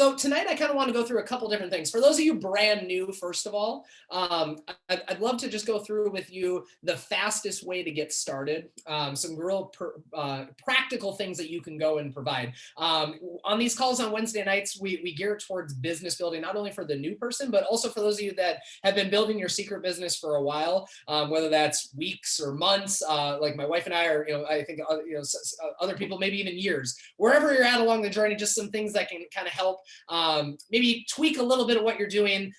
So tonight I kind of want to go through a couple different things. For those of you brand new, first of all, I'd love to just go through with you the fastest way to get started. Some real practical things that you can go and provide. On these calls on Wednesday nights, we gear towards business building, not only for the new person, but also for those of you that have been building your secret business for a while, whether that's weeks or months, like my wife and I are, I think, other people, maybe even years, wherever you're at along the journey, just some things that can kind of help maybe tweak a little bit of what you're doing,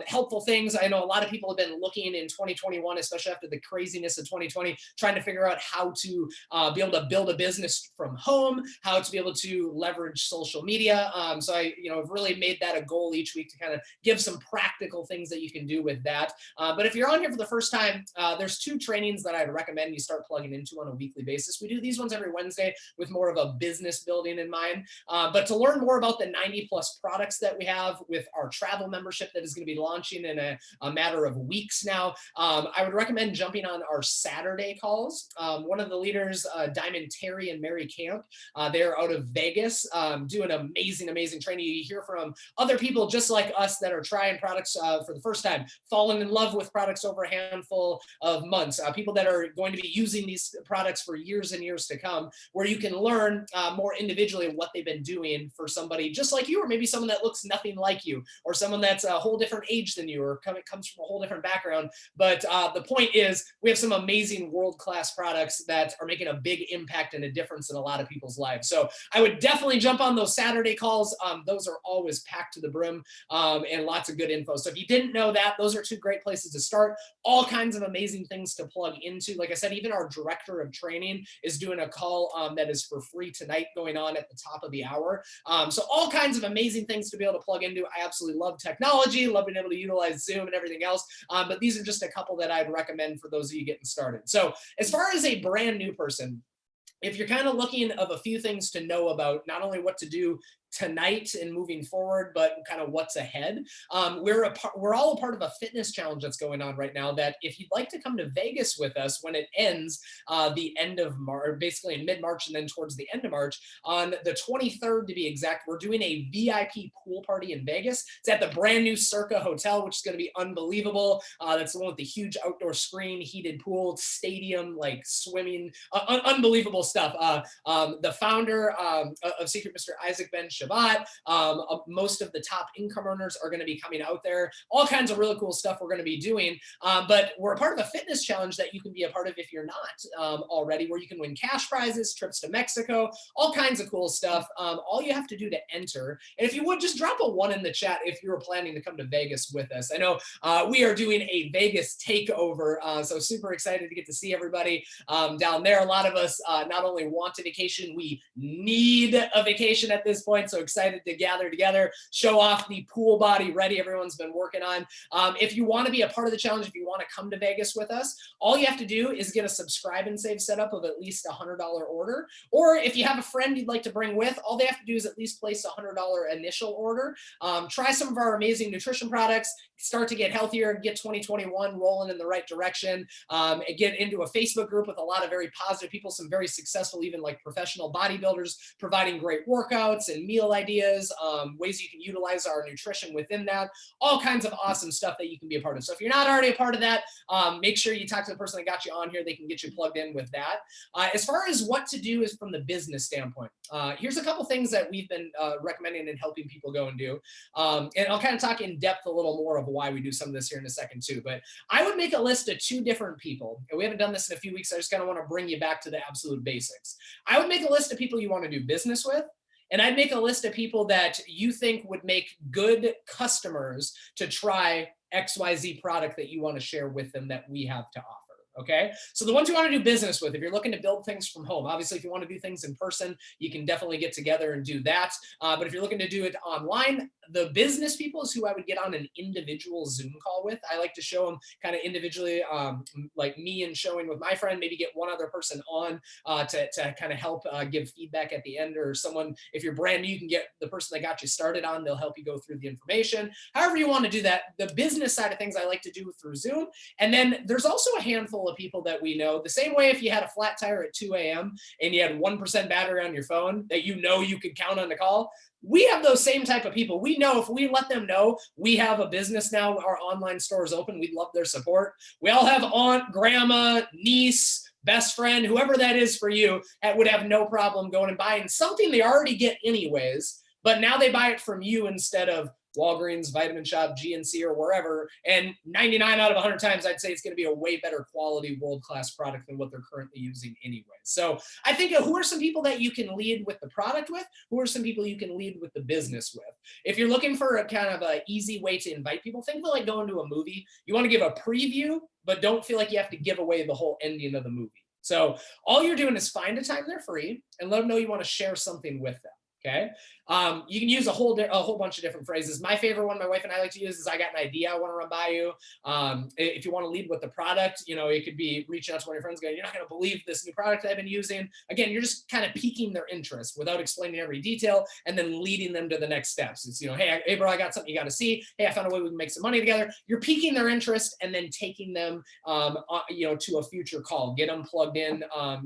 helpful things. I know a lot of people have been looking in 2021, especially after the craziness of 2020, trying to figure out how to be able to build a business from home, how to be able to leverage social media. So I, have really made that a goal each week to kind of give some practical things that you can do with that. But if you're on here for the first time, there's two trainings that I'd recommend you start plugging into on a weekly basis. We do these ones every Wednesday with more of a business building in mind. But to learn more about the 90 plus products that we have with our travel membership that is going to be launching in a matter of weeks now, I would recommend jumping on our Saturday calls. One of the leaders, Diamond Terry and Mary Camp, they're out of Vegas, doing amazing training. You hear from other people just like us that are trying products for the first time, falling in love with products over a handful of months, people that are going to be using these products for years and years to come, where you can learn more individually what they've been doing for somebody just like you, or maybe someone that looks nothing like you, or someone that's a whole different age than you, or comes from a whole different background. But the point is, we have some amazing world-class products that are making a big impact and a difference in a lot of people's lives. So I would definitely jump on those Saturday calls. Those are always packed to the brim, and lots of good info. So if you didn't know that, those are two great places to start. All kinds of amazing things to plug into. Like I said, even our director of training is doing a call that is for free tonight, going on at the top of the hour. So all kinds of amazing things to be able to plug into. I absolutely love technology, love being able to utilize Zoom and everything else. But these are just a couple that I'd recommend for those of you getting started. So as far as a brand new person, if you're kind of looking of a few things to know about, not only what to do tonight and moving forward, but kind of what's ahead. We're all a part of a fitness challenge that's going on right now, that if you'd like to come to Vegas with us when it ends the end of March, basically in mid-March and then towards the end of March, on the 23rd to be exact, we're doing a VIP pool party in Vegas. It's at the brand new Circa Hotel, which is going to be unbelievable. That's the one with the huge outdoor screen, heated pool, stadium, like swimming, unbelievable stuff. The founder of Seacret, Mr. Isaac Ben Shabbat. Most of the top income earners are going to be coming out there. All kinds of really cool stuff we're going to be doing. But we're a part of a fitness challenge that you can be a part of if you're not already, where you can win cash prizes, trips to Mexico, all kinds of cool stuff. All you have to do to enter, and if you would, just drop a 1 in the chat if you were planning to come to Vegas with us. I know we are doing a Vegas takeover, so super excited to get to see everybody down there. A lot of us not only want a vacation, we need a vacation at this point. So excited to gather together, show off the pool body ready everyone's been working on. If you want to be a part of the challenge, if you want to come to Vegas with us, all you have to do is get a subscribe and save setup of at least $100 order. Or if you have a friend you'd like to bring with, all they have to do is at least place a $100 initial order. Try some of our amazing nutrition products, start to get healthier, get 2021 rolling in the right direction, and get into a Facebook group with a lot of very positive people, some very successful, even like professional bodybuilders, providing great workouts and meal ideas, ways you can utilize our nutrition within that, all kinds of awesome stuff that you can be a part of. So if you're not already a part of that, make sure you talk to the person that got you on here. They can get you plugged in with that. As far as what to do is from the business standpoint, here's a couple things that we've been recommending and helping people go and do. And I'll kind of talk in depth a little more of why we do some of this here in a second too. But I would make a list of 2 different people. And we haven't done this in a few weeks. I just kind of want to bring you back to the absolute basics. I would make a list of people you want to do business with. And I'd make a list of people that you think would make good customers to try XYZ product that you want to share with them that we have to offer. Okay, so the ones you want to do business with, if you're looking to build things from home, obviously if you want to do things in person, you can definitely get together and do that. But if you're looking to do it online, the business people is who I would get on an individual Zoom call with. I like to show them kind of individually, like me and showing with my friend, maybe get one other person on to kind of help give feedback at the end, or someone, if you're brand new, you can get the person that got you started on, they'll help you go through the information. However you want to do that. The business side of things I like to do through Zoom. And then there's also a handful of people that we know. The same way if you had a flat tire at 2 a.m. and you had 1% battery on your phone that you know you could count on to call, we have those same type of people. We know if we let them know we have a business now, our online store is open, we'd love their support. We all have aunt, grandma, niece, best friend, whoever that is for you, that would have no problem going and buying something they already get anyways, but now they buy it from you instead of Walgreens, Vitamin Shop, GNC, or wherever. And 99 out of 100 times, I'd say it's going to be a way better quality, world-class product than what they're currently using anyway. So I think who are some people that you can lead with the product with? Who are some people you can lead with the business with? If you're looking for a kind of an easy way to invite people, think of like going to a movie. You want to give a preview, but don't feel like you have to give away the whole ending of the movie. So all you're doing is find a time they're free and let them know you want to share something with them. Okay. You can use a whole bunch of different phrases. My favorite one my wife and I like to use is I got an idea I want to run by you. If you want to lead with the product, it could be reaching out to one of your friends going, you're not going to believe this new product I've been using. Again, you're just kind of piquing their interest without explaining every detail and then leading them to the next steps. It's, hey bro, I got something you got to see. Hey, I found a way we can make some money together. You're piquing their interest and then taking them, to a future call, get them plugged in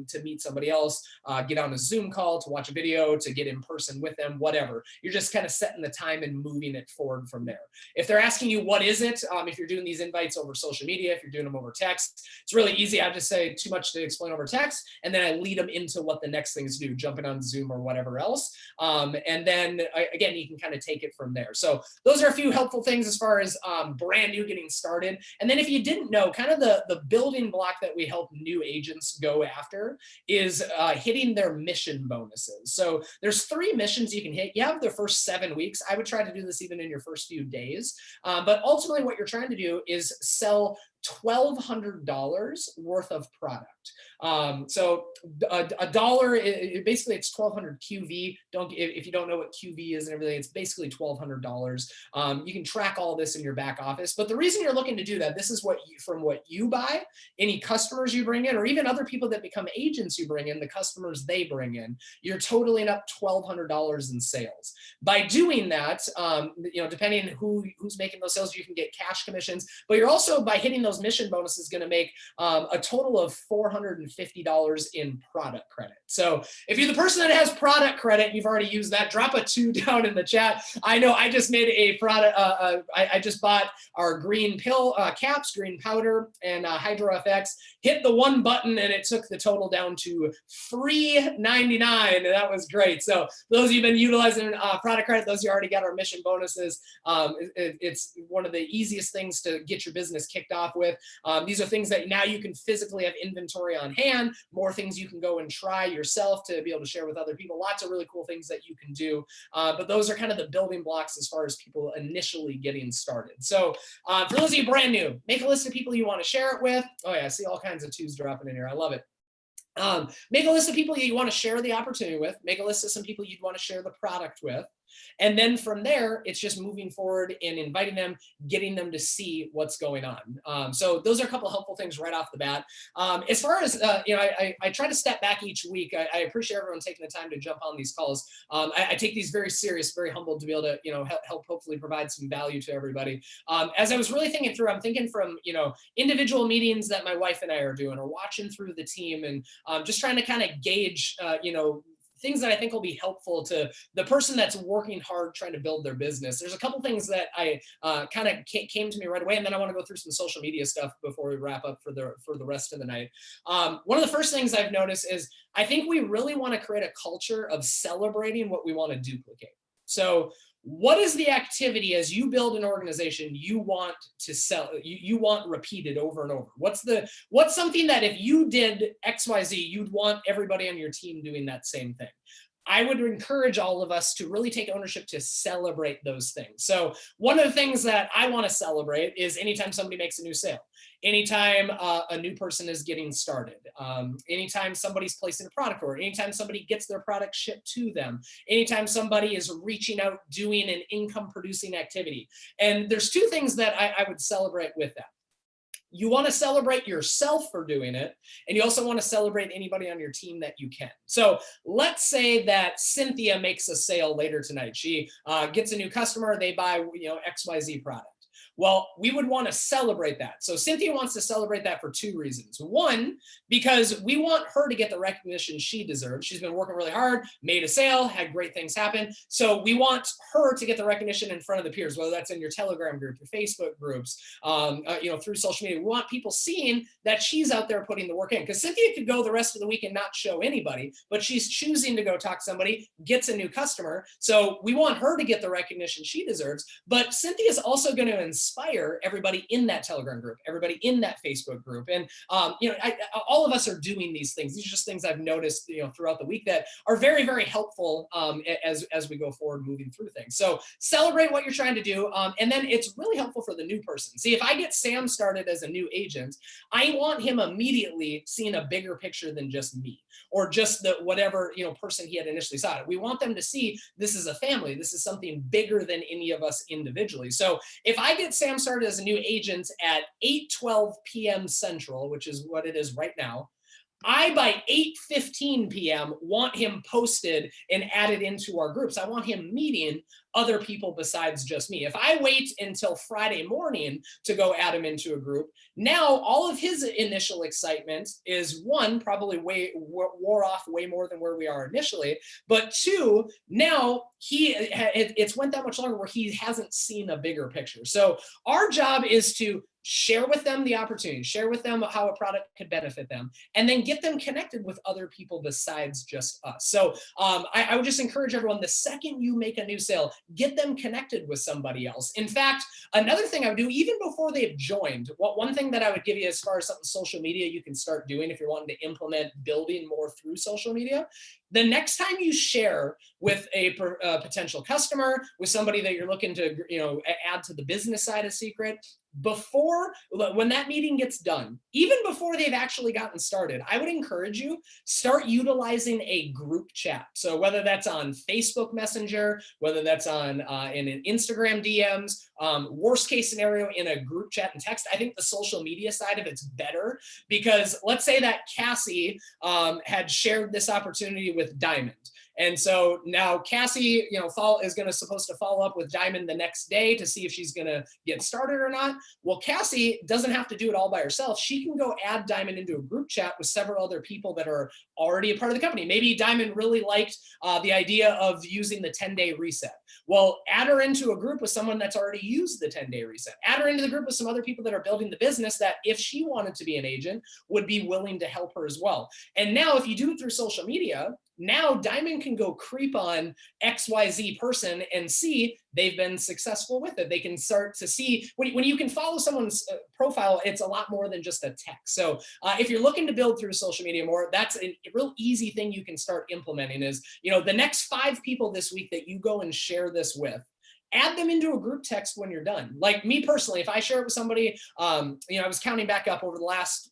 to meet somebody else, get on a Zoom call to watch a video, to get in person with them, whatever. You're just kind of setting the time and moving it forward from there. If they're asking you, what is it? If you're doing these invites over social media, if you're doing them over text, it's really easy. I just say too much to explain over text. And then I lead them into what the next things do, jumping on Zoom or whatever else. And then again, you can kind of take it from there. So those are a few helpful things as far as brand new getting started. And then if you didn't know, kind of the building block that we help new agents go after is hitting their mission bonuses. So there's 3 missions you can hit. You have the first 7 weeks. I would try to do this even in your first few days. But ultimately what you're trying to do is sell $1,200 worth of product. So a dollar, basically it's 1,200 QV. If you don't know what QV is and everything, it's basically $1,200. You can track all this in your back office. But the reason you're looking to do that, this is from what you buy, any customers you bring in, or even other people that become agents you bring in, the customers they bring in, you're totaling up $1,200 in sales. By doing that, depending on who's making those sales, you can get cash commissions, but you're also, by hitting those mission bonuses, going to make a total of $450 in product credit. So if you're the person that has product credit, you've already used that, drop a 2 down in the chat. I know I just made a product, I just bought our green pill caps, green powder, and Hydro FX, hit the 1 button and it took the total down to $3.99, and that was great. So those of you who've been utilizing product credit, those of you already got our mission bonuses, it's one of the easiest things to get your business kicked off with. These are things that now you can physically have inventory on hand, more things you can go and try yourself to be able to share with other people, lots of really cool things that you can do. But those are kind of the building blocks as far as people initially getting started. So for those of you brand new, make a list of people you want to share it with. Oh yeah, I see all kinds of 2s dropping in here. I love it. Make a list of people you want to share the opportunity with. Make a list of some people you'd want to share the product with. And then from there, it's just moving forward and inviting them, getting them to see what's going on. So those are a couple of helpful things right off the bat. As far as, I try to step back each week. I appreciate everyone taking the time to jump on these calls. I take these very serious, very humbled to be able to, help hopefully provide some value to everybody. As I was really thinking through, I'm thinking from, individual meetings that my wife and I are doing, or watching through the team, and just trying to kind of gauge, things that I think will be helpful to the person that's working hard trying to build their business. There's a couple things that I kind of came to me right away, and then I want to go through some social media stuff before we wrap up for the rest of the night. One of the first things I've noticed is I think we really want to create a culture of celebrating what we want to duplicate. So what is the activity as you build an organization you want to sell, you want repeated over and over? What's something that if you did XYZ, you'd want everybody on your team doing that same thing? I would encourage all of us to really take ownership to celebrate those things. So one of the things that I want to celebrate is anytime somebody makes a new sale, anytime a new person is getting started, anytime somebody's placing a product order, anytime somebody gets their product shipped to them, anytime somebody is reaching out, doing an income producing activity. And there's 2 things that I would celebrate with that. You want to celebrate yourself for doing it, and you also want to celebrate anybody on your team that you can. So let's say that Cynthia makes a sale later tonight. She gets a new customer, they buy XYZ product. Well, we would want to celebrate that. So Cynthia wants to celebrate that for two reasons. One, because we want her to get the recognition she deserves. She's been working really hard, made a sale, had great things happen. So we want her to get the recognition in front of the peers, whether that's in your Telegram group, your Facebook groups, through social media. We want people seeing that she's out there putting the work in, because Cynthia could go the rest of the week and not show anybody, but she's choosing to go talk to somebody, gets a new customer. So we want her to get the recognition she deserves, but Cynthia's also going to inspire everybody in that Telegram group, everybody in that Facebook group. And, all of us are doing these things. These are just things I've noticed, throughout the week that are very, very helpful as we go forward moving through things. So celebrate what you're trying to do. And then it's really helpful for the new person. See, if I get Sam started as a new agent, I want him immediately seeing a bigger picture than just me or just the whatever, person he had initially saw it. We want them to see this is a family. This is something bigger than any of us individually. So if I get Sam started as a new agent at 8:12 p.m. Central, which is what it is right now, I, by 8:15 p.m., want him posted and added into our groups. I want him meeting other people besides just me. If I wait until Friday morning to go add him into a group, now all of his initial excitement is, one, probably wore off way more than where we are initially, but two, now it's went that much longer where he hasn't seen a bigger picture. So our job is to share with them the opportunity, share with them how a product could benefit them, and then get them connected with other people besides just us. So I would just encourage everyone, the second you make a new sale, get them connected with somebody else. In fact, another thing I would do, even before they've joined, one thing that I would give you as far as something social media you can start doing if you're wanting to implement building more through social media, the next time you share with a potential customer, with somebody that you're looking to add to the business side of Seacret, when that meeting gets done, even before they've actually gotten started, I would encourage you, start utilizing a group chat. So whether that's on Facebook Messenger, whether that's on in an Instagram DMs, worst case scenario in a group chat and text. I think the social media side of it's better, because let's say that Cassie had shared this opportunity with Diamond. And so now Cassie, is supposed to follow up with Diamond the next day to see if she's going to get started or not. Well, Cassie doesn't have to do it all by herself. She can go add Diamond into a group chat with several other people that are already a part of the company. Maybe Diamond really liked the idea of using the 10-day reset. Well, add her into a group with someone that's already used the 10-day reset. Add her into the group with some other people that are building the business that, if she wanted to be an agent, would be willing to help her as well. And now if you do it through social media, now Diamond can go creep on XYZ person and see they've been successful with it. They can start to see when you can follow someone's profile, it's a lot more than just a text. So if you're looking to build through social media more, that's a real easy thing you can start implementing is, the next 5 people this week that you go and share this with, add them into a group text when you're done. Like me personally, if I share it with somebody, I was counting back up over the last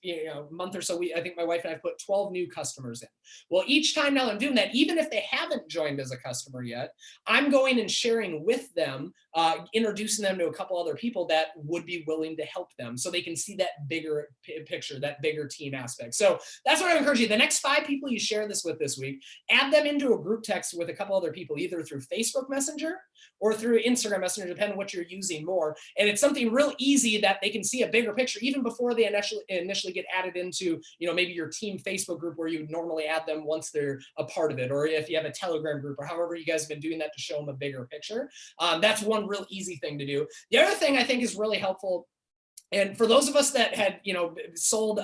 month or so, I think my wife and I put 12 new customers in. Well, each time now I'm doing that, even if they haven't joined as a customer yet, I'm going and sharing with them, introducing them to a couple other people that would be willing to help them so they can see that bigger picture, that bigger team aspect. So that's what I encourage you. The next 5 people you share this with this week, add them into a group text with a couple other people, either through Facebook Messenger or through Instagram Messenger, depending on what you're using more. And it's something real easy that they can see a bigger picture even before they initially get added into, maybe your team Facebook group where you normally add them once they're a part of it, or if you have a Telegram group or however you guys have been doing that to show them a bigger picture. That's one real easy thing to do. The other thing I think is really helpful, and for those of us that had, sold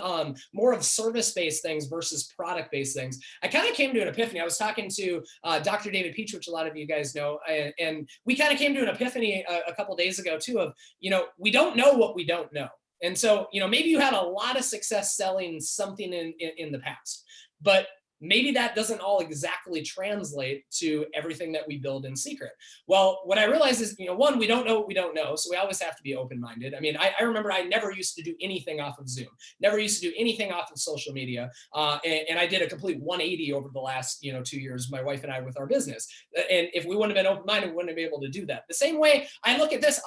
more of service-based things versus product-based things, I kind of came to an epiphany. I was talking to Dr. David Peach, which a lot of you guys know, and we kind of came to an epiphany a couple of days ago too of, we don't know what we don't know. And so, maybe you had a lot of success selling something in the past, but maybe that doesn't all exactly translate to everything that we build in Seacret. Well, what I realized is, one, we don't know what we don't know. So we always have to be open-minded. I mean, I remember I never used to do anything off of Zoom, never used to do anything off of social media. And I did a complete 180 over the last, 2 years, my wife and I, with our business. And if we wouldn't have been open-minded, we wouldn't have been able to do that. The same way I look at this,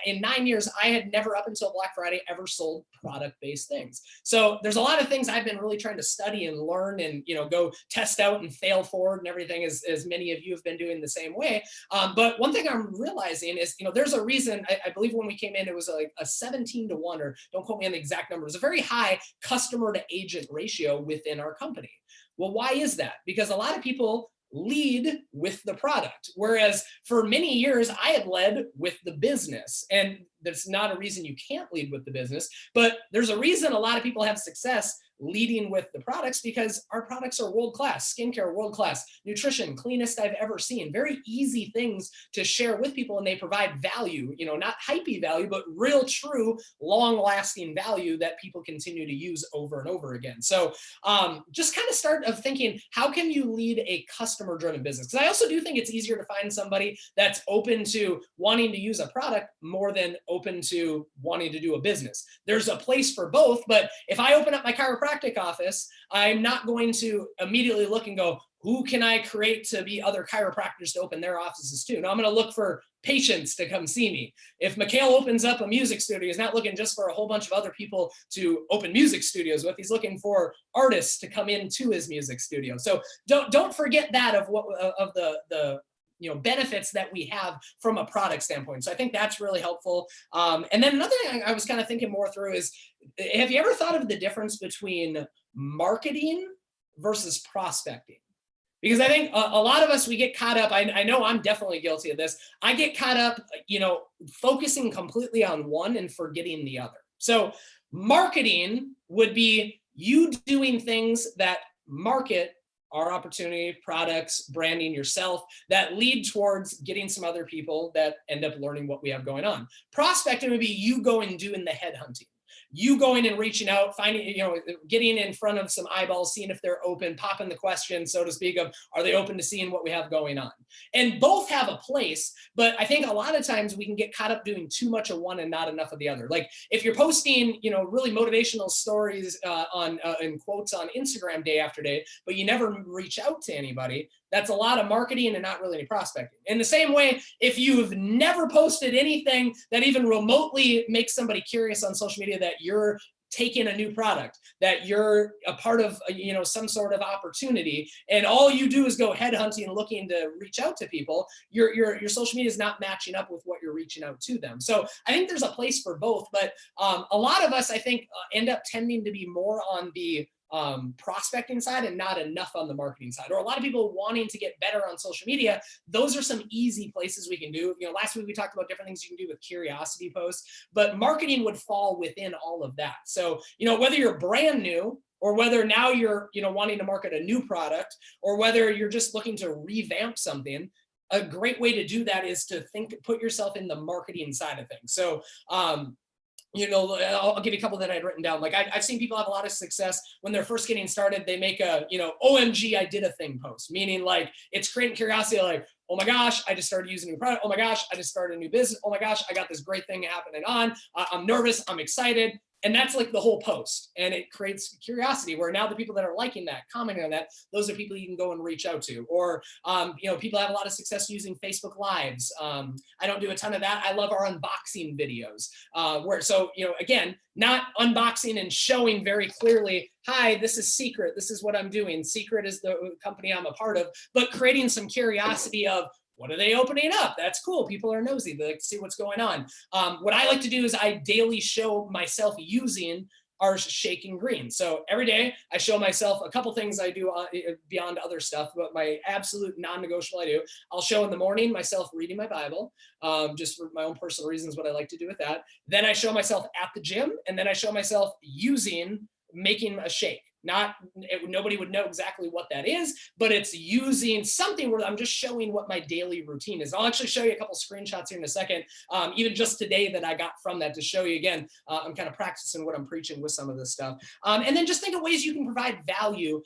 in 9 years, I had never up until Black Friday ever sold product-based things. So there's a lot of things I've been really trying to study and learn and, go go test out and fail forward and everything, as many of you have been doing the same way. But one thing I'm realizing is, there's a reason, I believe when we came in, it was like a 17-to-1, or don't quote me on the exact number. It was a very high customer to agent ratio within our company. Well, why is that? Because a lot of people lead with the product. Whereas for many years, I had led with the business. And that's not a reason you can't lead with the business, but there's a reason a lot of people have success leading with the products, because our products are world-class. Skincare, world-class. Nutrition, cleanest I've ever seen. Very easy things to share with people, and they provide value, not hypey value, but real, true, long-lasting value that people continue to use over and over again. So just kind of start of thinking, how can you lead a customer-driven business? Because I also do think it's easier to find somebody that's open to wanting to use a product more than open to wanting to do a business. There's a place for both, but if I open up my chiropractic office, I'm not going to immediately look and go, who can I create to be other chiropractors to open their offices too? Now I'm going to look for patients to come see me. If Mikhail opens up a music studio, he's not looking just for a whole bunch of other people to open music studios with. He's looking for artists to come into his music studio. So don't forget that of the benefits that we have from a product standpoint. So I think that's really helpful. And then another thing I was kind of thinking more through is, have you ever thought of the difference between marketing versus prospecting? Because I think a lot of us, we get caught up. I know I'm definitely guilty of this. I get caught up, focusing completely on one and forgetting the other. So marketing would be you doing things that market our opportunity, products, branding yourself, that lead towards getting some other people that end up learning what we have going on. Prospecting would be you going and doing the headhunting. You going and reaching out, finding, getting in front of some eyeballs, seeing if they're open, popping the question, so to speak, of are they open to seeing what we have going on? And both have a place, but I think a lot of times we can get caught up doing too much of one and not enough of the other. Like if you're posting, really motivational stories and quotes on Instagram day after day, but you never reach out to anybody, that's a lot of marketing and not really any prospecting. In the same way, if you've never posted anything that even remotely makes somebody curious on social media that you're taking a new product, that you're a part of, some sort of opportunity, and all you do is go headhunting and looking to reach out to people, your social media is not matching up with what you're reaching out to them. So I think there's a place for both, but a lot of us, I think, end up tending to be more on the prospecting side and not enough on the marketing side, or a lot of people wanting to get better on social media. Those are some easy places we can do. Last week we talked about different things you can do with curiosity posts, but marketing would fall within all of that. So, whether you're brand new, or whether now you're, wanting to market a new product, or whether you're just looking to revamp something, a great way to do that is to put yourself in the marketing side of things. So, I'll give you a couple that I'd written down. Like I've seen people have a lot of success when they're first getting started. They make a, OMG, I did a thing post, meaning like it's creating curiosity. Like, oh my gosh, I just started using a new product. Oh my gosh, I just started a new business. Oh my gosh, I got this great thing happening on. I'm nervous. I'm excited. And that's like the whole post, and it creates curiosity where now the people that are liking that, commenting on that, those are people you can go and reach out to. Or, people have a lot of success using Facebook Lives. I don't do a ton of that. I love our unboxing videos again, not unboxing and showing very clearly, hi, this is Seacret. This is what I'm doing. Seacret is the company I'm a part of, but creating some curiosity of, what are they opening up? That's cool. People are nosy. They like to see what's going on. What I like to do is I daily show myself using our Shake and Green. So every day I show myself a couple things I do beyond other stuff, but my absolute non-negotiable I'll show in the morning myself reading my Bible, just for my own personal reasons, what I like to do with that. Then I show myself at the gym, and then I show myself making a shake. Nobody would know exactly what that is, but it's using something where I'm just showing what my daily routine is. I'll actually show you a couple screenshots here in a second, even just today that I got from that to show you again. I'm kind of practicing what I'm preaching with some of this stuff. And then just think of ways you can provide value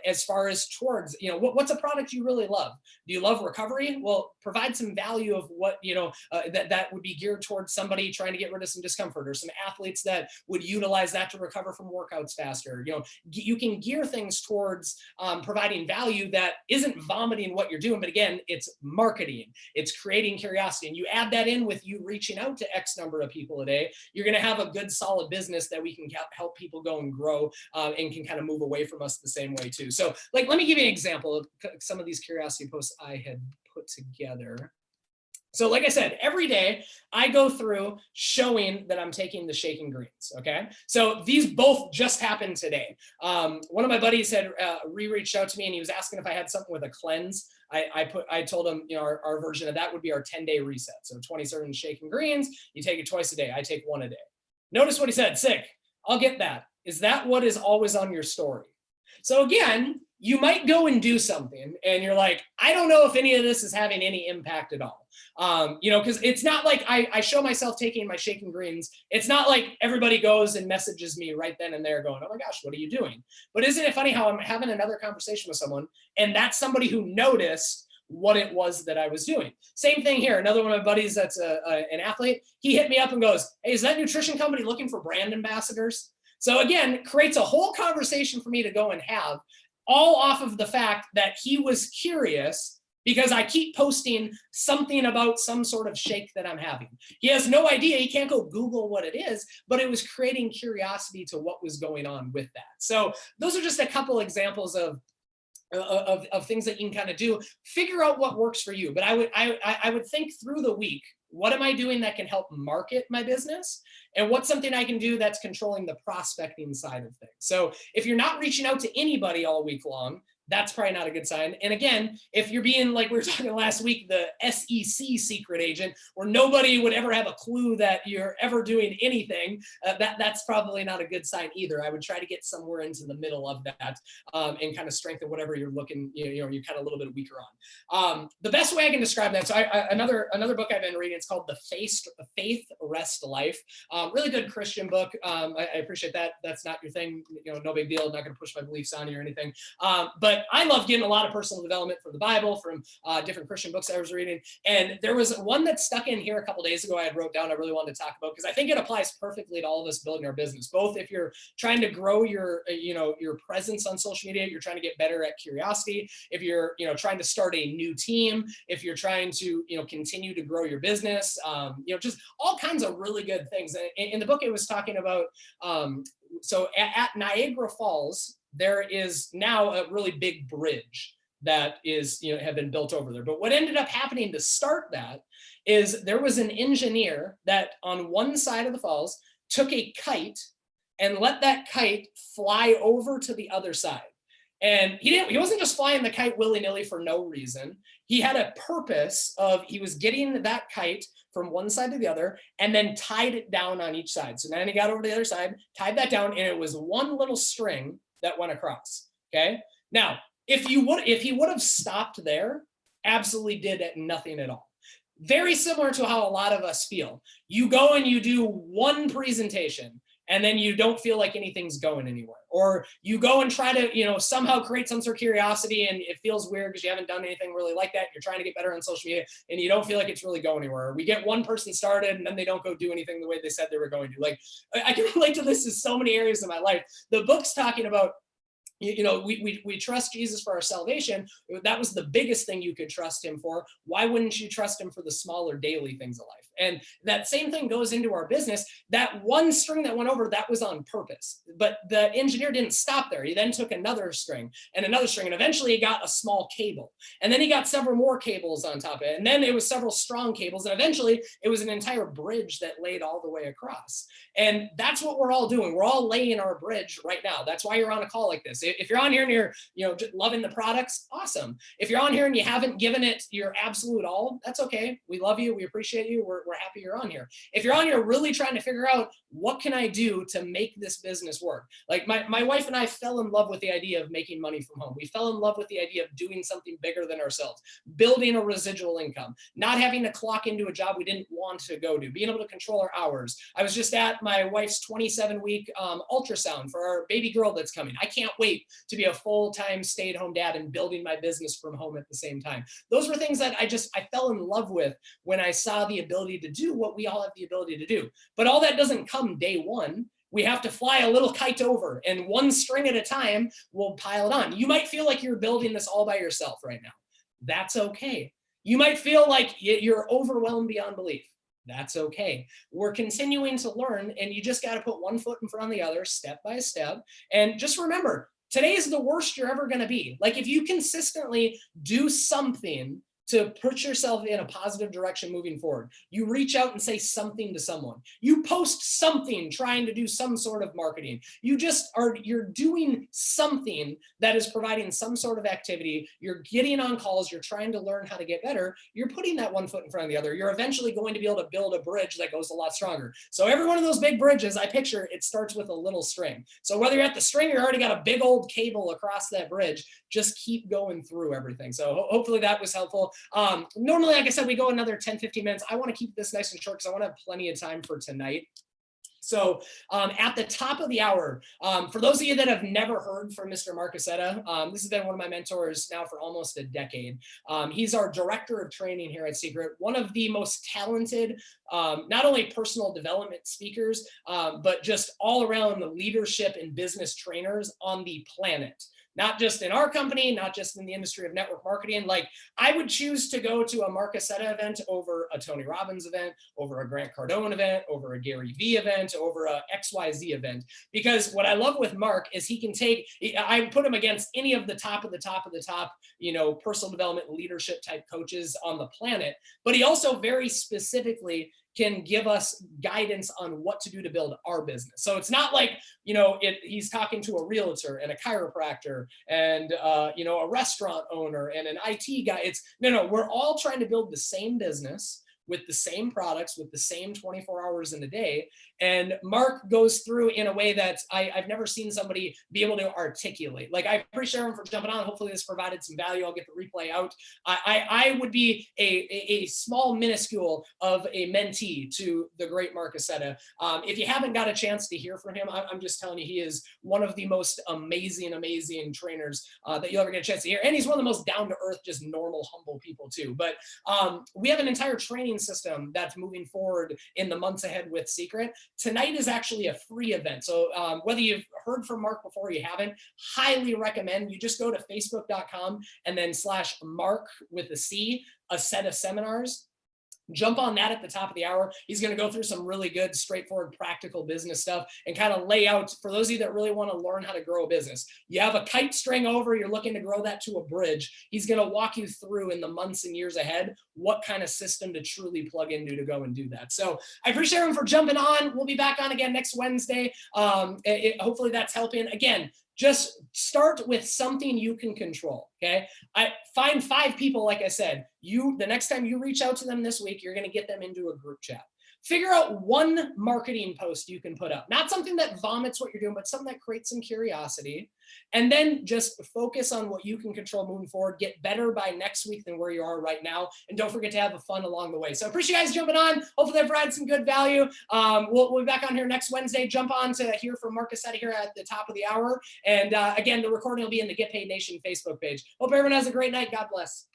as far as towards, what's a product you really love? Do you love recovery? Well, provide some value of what, that would be geared towards somebody trying to get rid of some discomfort, or some athletes that would utilize that to recover from workouts faster. you can gear things towards providing value that isn't vomiting what you're doing, but again, it's marketing, it's creating curiosity, and you add that in with you reaching out to X number of people a day, you're going to have a good solid business that we can help people go and grow and can kind of move away from us the same way too. So like, let me give you an example of some of these curiosity posts I had put together. So like I said, every day I go through showing that I'm taking the shaken greens, okay? So these both just happened today. One of my buddies had reached out to me and he was asking if I had something with a cleanse. I told him, you know, our version of that would be our 10-day reset. So 20 servings shaken greens, you take it twice a day. I take one a day. Notice what he said, sick, I'll get that. Is that what is always on your story? So again, you might go and do something and you're like, I don't know if any of this is having any impact at all. You know, because it's not like I show myself taking my shaken greens. It's not like everybody goes and messages me right then and there going, oh my gosh, what are you doing? But isn't it funny how I'm having another conversation with someone and that's somebody who noticed what it was that I was doing. Same thing here. Another one of my buddies that's an athlete, he hit me up and goes, hey, is that nutrition company looking for brand ambassadors? So again, creates a whole conversation for me to go and have, all off of the fact that he was curious because I keep posting something about some sort of shake that I'm having. He has no idea, he can't go Google what it is, but it was creating curiosity to what was going on with that. So those are just a couple examples of things that you can kind of do. Figure out what works for you. But I would think through the week, what am I doing that can help market my business? And what's something I can do that's controlling the prospecting side of things? So if you're not reaching out to anybody all week long, that's probably not a good sign. And again, if you're being, like we were talking last week, the SEC secret agent, where nobody would ever have a clue that you're ever doing anything, that's probably not a good sign either. I would try to get somewhere into the middle of that and kind of strengthen whatever you're looking, you're kind of a little bit weaker on. The best way I can describe that, so another book I've been reading, it's called The Faith Rest Life. Really good Christian book. I appreciate that. That's not your thing, no big deal. I'm not going to push my beliefs on you or anything. But I love getting a lot of personal development from the Bible, from different Christian books I was reading. And there was one that stuck in here a couple days ago I had wrote down I really wanted to talk about, because I think it applies perfectly to all of us building our business. Both if you're trying to grow your presence on social media, you're trying to get better at curiosity, if you're trying to start a new team, if you're trying to continue to grow your business, just all kinds of really good things. In the book it was talking about, so at Niagara Falls, there is now a really big bridge that is, have been built over there. But what ended up happening to start that is there was an engineer that on one side of the falls took a kite and let that kite fly over to the other side. And he wasn't just flying the kite willy-nilly for no reason. He had a purpose of, he was getting that kite from one side to the other and then tied it down on each side. So then he got over to the other side, tied that down, and it was one little string that went across. Okay. Now, if he would have stopped there, absolutely did nothing at all. Very similar to how a lot of us feel. You go and you do one presentation and then you don't feel like anything's going anywhere. Or you go and try to, somehow create some sort of curiosity and it feels weird because you haven't done anything really like that. You're trying to get better on social media and you don't feel like it's really going anywhere. We get one person started and then they don't go do anything the way they said they were going to. Like, I can relate to this in so many areas of my life. The book's talking about, we trust Jesus for our salvation. That was the biggest thing you could trust him for. Why wouldn't you trust him for the smaller daily things of life? And that same thing goes into our business. That one string that went over, that was on purpose. But the engineer didn't stop there. He then took another string and another string, and eventually he got a small cable. And then he got several more cables on top of it. And then it was several strong cables. And eventually it was an entire bridge that laid all the way across. And that's what we're all doing. We're all laying our bridge right now. That's why you're on a call like this. If you're on here and you're, loving the products, awesome. If you're on here and you haven't given it your absolute all, that's okay. We love you. We appreciate you. We're happy you're on here. If you're on here really trying to figure out what can I do to make this business work? Like my wife and I fell in love with the idea of making money from home. We fell in love with the idea of doing something bigger than ourselves, building a residual income, not having to clock into a job we didn't want to go to, being able to control our hours. I was just at my wife's 27-week ultrasound for our baby girl that's coming. I can't wait to be a full-time stay-at-home dad and building my business from home at the same time. Those were things that I fell in love with when I saw the ability to do what we all have the ability to do. But all that doesn't come day one. We have to fly a little kite over, and one string at a time, we'll pile it on. You might feel like you're building this all by yourself right now. That's okay. You might feel like you're overwhelmed beyond belief. That's okay. We're continuing to learn, and you just got to put one foot in front of the other, step by step. And just remember, today is the worst you're ever going to be. Like, if you consistently do something to put yourself in a positive direction moving forward, you reach out and say something to someone, you post something trying to do some sort of marketing, you're doing something that is providing some sort of activity, you're getting on calls, you're trying to learn how to get better, you're putting that one foot in front of the other. You're eventually going to be able to build a bridge that goes a lot stronger. So every one of those big bridges, I picture it starts with a little string. So whether you're at the string or you already got a big old cable across that bridge, just keep going through everything. So hopefully that was helpful. Normally, like I said, we go another 10-15 minutes. I want to keep this nice and short because I want to have plenty of time for tonight. So at the top of the hour, for those of you that have never heard from Mr. Mark Aceta, this has been one of my mentors now for almost a decade. He's our director of training here at Seacret, one of the most talented, not only personal development speakers, but just all around the leadership and business trainers on the planet. Not just in our company, not just in the industry of network marketing. Like, I would choose to go to a Mark Aceta event over a Tony Robbins event, over a Grant Cardone event, over a Gary Vee event, over a XYZ event. Because what I love with Mark is he can take, I put him against any of the top, you know, personal development leadership type coaches on the planet. But he also very specifically can give us guidance on what to do to build our business. So it's not like, you know, he's talking to a realtor and a chiropractor and, you know, a restaurant owner and an IT guy. It's no, we're all trying to build the same business with the same products, with the same 24 hours in a day. And Mark goes through in a way that I've never seen somebody be able to articulate. Like, I appreciate everyone for jumping on. Hopefully this provided some value. I'll get the replay out. I would be a small minuscule of a mentee to the great Mark Aceta. If you haven't got a chance to hear from him, I'm just telling you, he is one of the most amazing trainers that you'll ever get a chance to hear. And he's one of the most down to earth, just normal, humble people too. But we have an entire training system that's moving forward in the months ahead with Seacret. Tonight is actually a free event. So whether you've heard from Mark before or you haven't, highly recommend you just go to facebook.com and then /Mark with a C, Aceta Seminars. Jump on that at the top of the hour. He's going to go through some really good, straightforward, practical business stuff and kind of lay out, for those of you that really want to learn how to grow a business. You have a kite string over, you're looking to grow that to a bridge. He's going to walk you through in the months and years ahead what kind of system to truly plug into to go and do that. So I appreciate everyone for jumping on. We'll be back on again next Wednesday. Hopefully that's helping. Again, just start with something you can control, okay? I find 5 people, like I said, the next time you reach out to them this week, you're gonna get them into a group chat. Figure out one marketing post you can put up, not something that vomits what you're doing, but something that creates some curiosity. And then just focus on what you can control moving forward. Get better by next week than where you are right now. And don't forget to have fun along the way. So I appreciate you guys jumping on. Hopefully that provided some good value. We'll be back on here next Wednesday. Jump on to hear from Mark Aceta here at the top of the hour. And again, the recording will be in the Get Paid Nation Facebook page. Hope everyone has a great night. God bless.